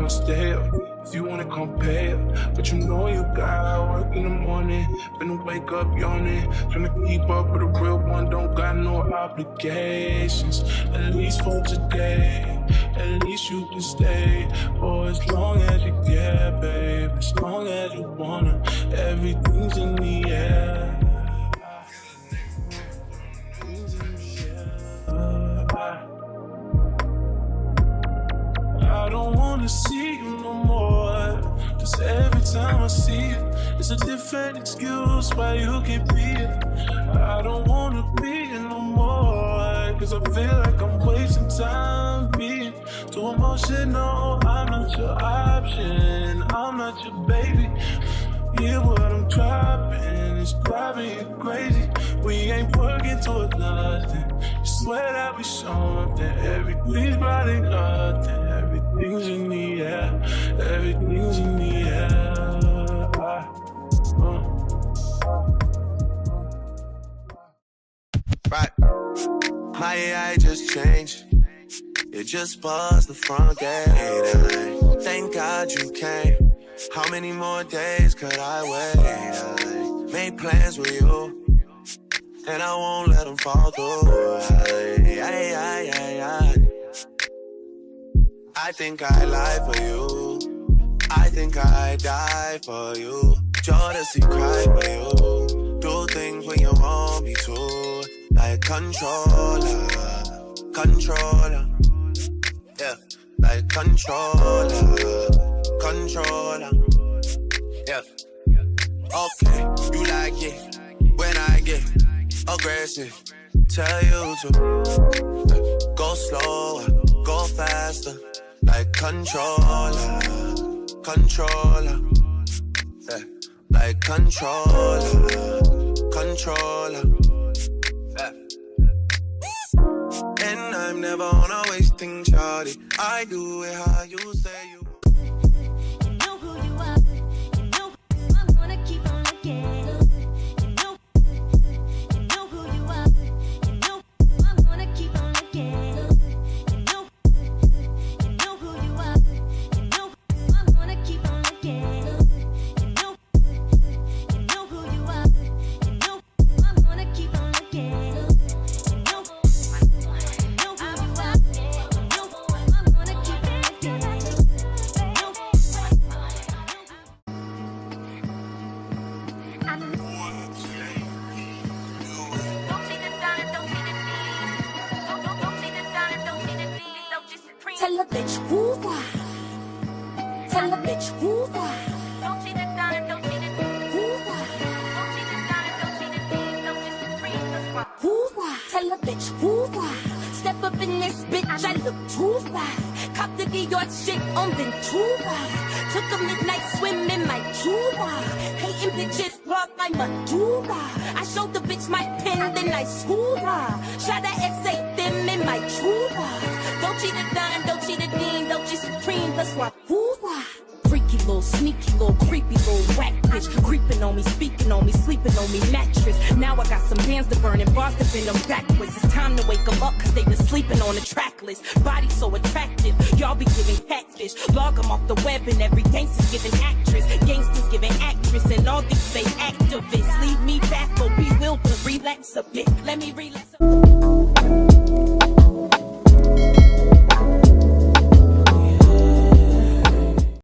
wanna stay up, if you wanna come pay up. But you know you got work in the morning, finna wake up yawning, tryna keep up with a real one, don't got no obligations. At least for today, at least you can stay for as long as you can, babe. As long as you wanna, everything's in the air. I don't wanna see you no more, cause every time I see you, it's a different excuse why you can't be it. I don't wanna be it no more, cause I feel like I'm wasting time being too emotional. I'm not your option, I'm not your baby. Hear what I'm dropping, it's driving you crazy. We ain't working towards nothing, you swear that we something. Everything's probably nothing, everything's in the air, everything's in the air. Right, my AI just changed. It just buzzed the front gate. Thank God you came. How many more days could I wait? I made plans with you, and I won't let them fall through. I think I lie for you, I think I die for you. Jealousy cry for you, do things when you want me to. Like controller, controller, yeah. Like controller, controller, yeah. Okay, you like it when I get aggressive. Tell you to go slower, go faster. Like controller, controller, yeah. Like controller, controller, yeah. And I'm never on a wasting shawty. I do it how you say you. You know who you are. You know I'm gonna keep on looking. You know who you are. You know I'm gonna keep on looking. You know who you are. You know I'm gonna keep on looking. You know who you are. You know I'm gonna keep on looking. Tell a bitch who why. Tell a bitch who why. Don't cheat it down and don't cheat it. Who why? Don't cheat it down and don't cheat it. Don't just supreme. That's why. Who why? Tell a bitch who why. Step up in this bitch, I look too fly. Cop the York shit on Ventura. Took a midnight swim in my Jura. Hating bitches walk my Madura. I showed the bitch my pen, then I schooled her. Shot a essay, them in my Jura. Don't cheat it down, don't cheat it in, don't cheat supreme, that's why. Who-wah? Freaky little, sneaky little, creepy little whack bitch. Creeping on me, speaking on me, sleeping on me, mattress. Now I got some bands to burn and bars to bend them backwards. It's time to wake them up, cause they been sleeping on the track list. Body so attractive, y'all be giving catfish. Log them off the web and every gangster's giving actress. Gangsters giving actress and all these fake activists. Leave me baffled, bewildered, relax a bit. Let me relax a bit.